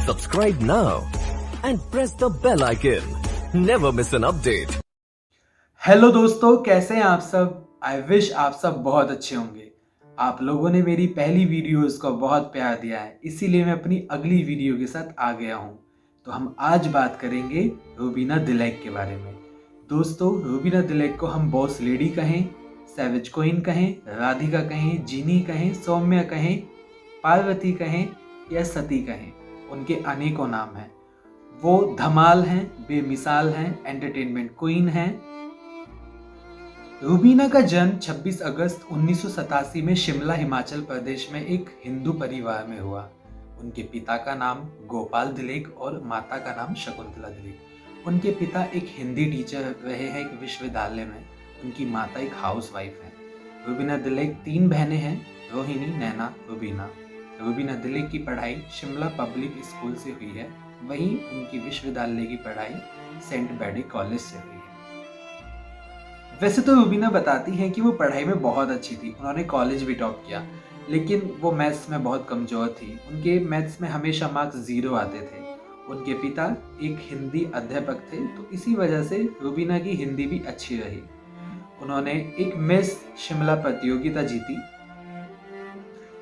Subscribe now and press the bell icon. Never miss an update. Hello दोस्तों, कैसे हैं आप सब। आई विश आप सब बहुत अच्छे होंगे। आप लोगों ने मेरी पहली वीडियोस को बहुत प्यार दिया है, इसीलिए मैं अपनी अगली वीडियो के साथ आ गया हूं। तो हम आज बात करेंगे रूबीना दिलैक के बारे में। दोस्तों, रूबीना दिलैक को हम बॉस लेडी कहें, सैविज क्वीन कहें, राधिका कहें, जीनी कहें, सौम्या कहें, पार्वती कहें या सती कहें, उनके अनेकों नाम हैं। वो धमाल हैं, बेमिसाल हैं, एंटरटेनमेंट क्वीन हैं। रूबीना का जन्म 26 अगस्त 1987 में शिमला, हिमाचल प्रदेश में एक हिंदू परिवार में हुआ। उनके पिता का नाम गोपाल दिलेक और माता का नाम शकुंतला दिलेक। उनके पिता एक हिंदी टीचर रहे हैं एक विश्वविद्यालय में। उनकी माता एक हाउसवाइफ है। रूबीना दिलेक 3 बहनें हैं, रोहिणी, नैना, रूबीना। रूबीना दिलेक की पढ़ाई शिमला पब्लिक स्कूल से हुई है, वहीं उनकी विश्वविद्यालय की पढ़ाई सेंट बेडे कॉलेज से हुई है। वैसे तो रूबीना बताती हैं कि वो पढ़ाई में बहुत अच्छी थी, उन्होंने कॉलेज भी टॉप किया, लेकिन वो मैथ्स में बहुत कमज़ोर थी। उनके मैथ्स में हमेशा मार्क्स 0 आते थे। उनके पिता एक हिंदी अध्यापक थे, तो इसी वजह से रूबीना की हिंदी भी अच्छी रही। उन्होंने एक मिस शिमला प्रतियोगिता जीती।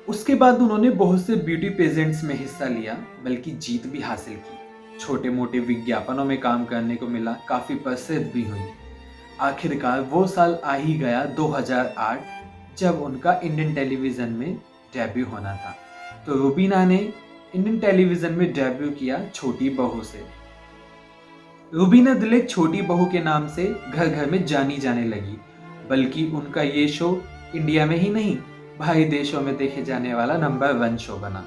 उसके बाद उन्होंने बहुत से ब्यूटी पेजेंट्स में हिस्सा लिया, बल्कि जीत भी हासिल की। छोटे मोटे विज्ञापनों में काम करने को मिला, काफ़ी प्रसिद्ध भी हुई। आखिरकार वो साल आ ही गया 2008, जब उनका इंडियन टेलीविज़न में डेब्यू होना था। तो रूबीना ने इंडियन टेलीविज़न में डेब्यू किया छोटी बहू से। रूबीना दिलेक छोटी बहू के नाम से घर घर में जानी जाने लगी, बल्कि उनका ये शो इंडिया में ही नहीं, बाहरी देशों में देखे जाने वाला नंबर 1 शो बना।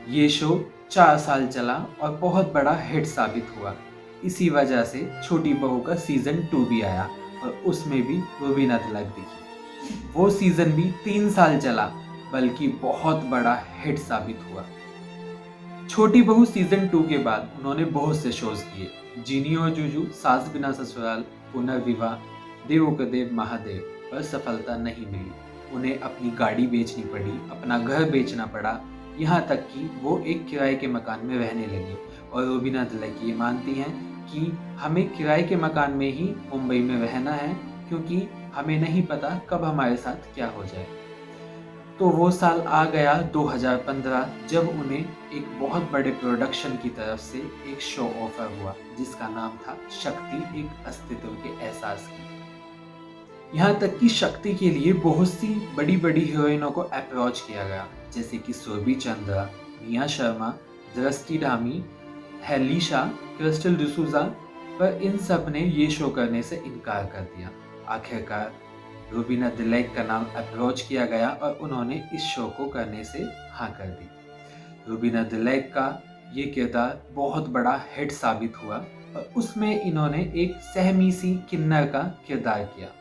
ये शो 4 साल चला और बहुत बड़ा हिट साबित हुआ। इसी वजह से छोटी बहू का सीज़न 2 भी आया और उसमें भी रूबीना दिलेक दिखी। वो सीज़न भी 3 साल चला, बल्कि बहुत बड़ा हिट साबित हुआ। छोटी बहू सीज़न 2 के बाद उन्होंने बहुत से शोज किए। जीनी और जूजू, सास बिना ससुराल, पुनर्विवाह, देवों के देव महादेव, पर सफलता नहीं मिली। उन्हें अपनी गाड़ी बेचनी पड़ी, अपना घर बेचना पड़ा, यहाँ तक कि वो एक किराए के मकान में रहने लगी। और रूबीना दिलेक ये मानती हैं कि हमें किराए के मकान में ही मुंबई में रहना है, क्योंकि हमें नहीं पता कब हमारे साथ क्या हो जाए। तो वो साल आ गया 2015, जब उन्हें एक बहुत बड़े प्रोडक्शन की तरफ से एक शो ऑफर हुआ, जिसका नाम था शक्ति, एक अस्तित्व के एहसास की। यहाँ तक कि शक्ति के लिए बहुत सी बड़ी बड़ी हीरोइनों को अप्रोच किया गया, जैसे कि सुरभि चंद्रा, मिया शर्मा, दृष्टि धामी, हेलिशा, क्रिस्टल डिसूजा, पर इन सब ने ये शो करने से इनकार कर दिया। आखिरकार रूबीना दिलेक का नाम अप्रोच किया गया और उन्होंने इस शो को करने से हाँ कर दी। रूबीना दिलेक का ये किरदार बहुत बड़ा हिट साबित हुआ और उसमें इन्होंने एक सहमी सी किन्नर का किरदार किया।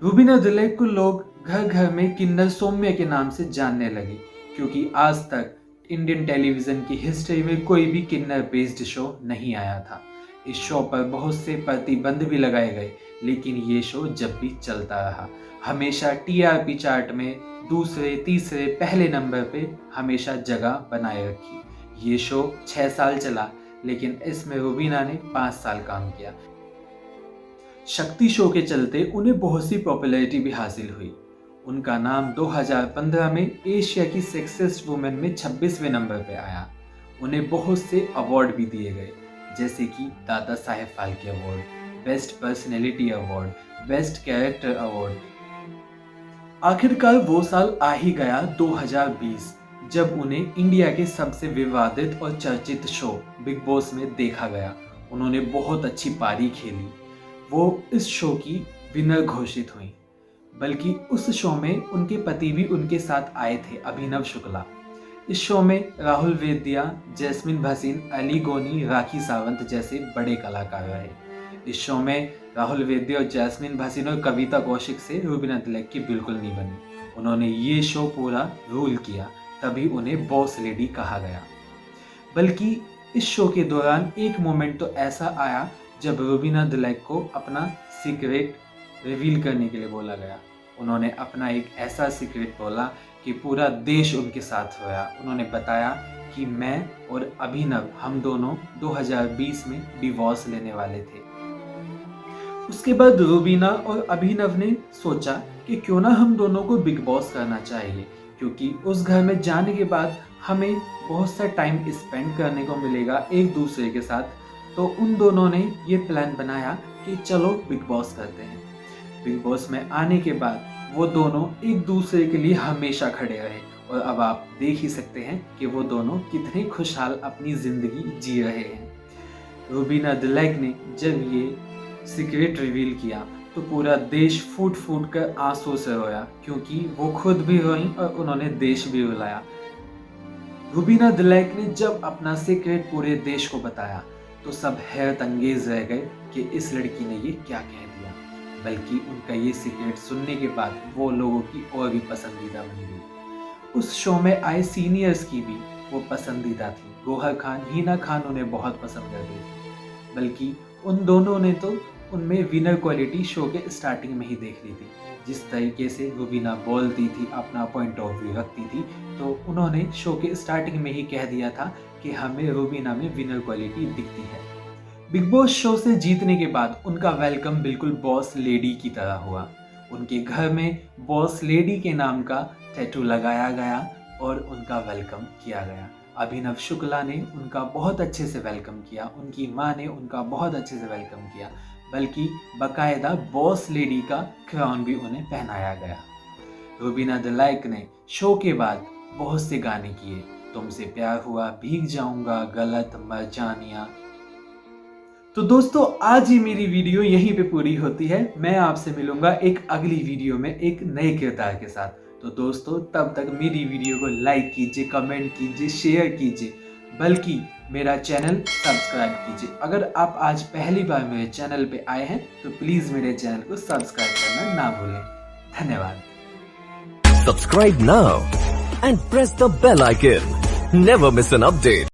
रूबीना दिलेक को लोग घर घर में किन्नर सौम्या के नाम से जानने लगे, क्योंकि आज तक इंडियन टेलीविज़न की हिस्ट्री में कोई भी किन्नर बेस्ड शो नहीं आया था। इस शो पर बहुत से प्रतिबंध भी लगाए गए, लेकिन ये शो जब भी चलता रहा, हमेशा टीआरपी चार्ट में दूसरे, तीसरे, पहले नंबर पे हमेशा जगह बनाए रखी। ये शो 6 साल चला, लेकिन इसमें रूबीना ने 5 साल काम किया। शक्ति शो के चलते उन्हें बहुत सी पॉपुलैरिटी भी हासिल हुई। उनका नाम 2015 में एशिया की सेक्सिस्ट वुमेन में 26वें नंबर पे आया। उन्हें बहुत से अवार्ड भी दिए गए, जैसे कि Dadasaheb Phalke award, best personality award, best character award. आखिरकार वो साल आ ही गया 2020, जब उन्हें इंडिया के सबसे विवादित और चर्चित शो बिग बॉस में देखा गया। उन्होंने बहुत अच्छी पारी खेली। वो इस शो की विनर घोषित हुई, बल्कि उस शो में उनके पति भी उनके साथ आए थे, अभिनव शुक्ला। इस शो में राहुल वेदिया, जैस्मिन भसीन, अली गोनी, राखी सावंत जैसे बड़े कलाकार रहे। इस शो में राहुल वेदिया और जैस्मिन भसीन और कविता कौशिक से रूबीना दिलेक की बिल्कुल नहीं बनी। उन्होंने ये शो पूरा रूल किया, तभी उन्हें बॉस लेडी कहा गया। बल्कि इस शो के दौरान एक मोमेंट तो ऐसा आया जब रूबीना दिलेक को अपना सीक्रेट रिवील करने के लिए बोला गया। उन्होंने अपना एक ऐसा सीक्रेट बोला कि पूरा देश उनके साथ रोया। उन्होंने बताया कि मैं और अभिनव हम दोनों 2020 में डिवोर्स लेने वाले थे। उसके बाद रूबीना और अभिनव ने सोचा कि क्यों ना हम दोनों को बिग बॉस करना चाहिए, क्योंकि उस घर में जाने के बाद हमें बहुत सा टाइम स्पेंड करने को मिलेगा एक दूसरे के साथ। तो उन दोनों ने ये प्लान बनाया कि चलो बिग बॉस करते हैं। बिग बॉस में आने के बाद वो दोनों एक दूसरे के लिए हमेशा खड़े रहे और अब आप देख ही सकते हैं कि वो दोनों कितने खुशहाल अपनी ज़िंदगी जी रहे हैं। रूबीना दिलैक ने जब ये सीक्रेट रिवील किया तो पूरा देश फूट फूट कर आंसू से रोया, क्योंकि वो खुद भी रोई और उन्होंने देश भी रुलाया। रूबीना दिलैक ने जब अपना सीक्रेट पूरे देश को बताया तो सब हैरत अंगेज रह गए कि इस लड़की ने ये क्या कह दिया। बल्कि उनका ये सीक्रेट सुनने के बाद वो लोगों की और भी पसंदीदा बन गई। उस शो में आए सीनियर्स की भी वो पसंदीदा थी। गौहर खान, हिना खान उन्हें बहुत पसंद करती थी। बल्कि उन दोनों ने तो उनमें विनर क्वालिटी शो के स्टार्टिंग में ही देख ली थी। जिस तरीके से रूबीना बोलती थी, अपना पॉइंट ऑफ व्यू रखती थी, तो उन्होंने शो के स्टार्टिंग में ही कह दिया था कि हमें रूबीना में विनर क्वालिटी दिखती है। बिग बॉस शो से जीतने के बाद उनका वेलकम बिल्कुल बॉस लेडी की तरह हुआ। उनके घर में बॉस लेडी के नाम का टैटू लगाया गया और उनका वेलकम किया गया। अभिनव शुक्ला ने उनका बहुत अच्छे से वेलकम किया, उनकी माँ ने उनका बहुत अच्छे से वेलकम किया, बल्कि बाकायदा बॉस लेडी का क्राउन भी उन्हें पहनाया गया। रूबीना दिलैक ने शो के बाद बहुत से गाने किए, तुमसे प्यार हुआ, भीग जाऊंगा, गलत, मरजानिया। तो दोस्तों आज ही मेरी वीडियो यहीं पे पूरी होती है। मैं आपसे मिलूंगा एक अगली वीडियो में एक नए किरदार के साथ। तो दोस्तों तब तक मेरी वीडियो को लाइक कीजिए, कमेंट कीजिए, शेयर कीजिए, बल्कि मेरा चैनल सब्सक्राइब कीजिए। अगर आप आज पहली बार मेरे चैनल पे आए हैं तो प्लीज मेरे चैनल को सब्सक्राइब करना ना भूलें। धन्यवाद। Subscribe now and press the bell icon. Never miss an update.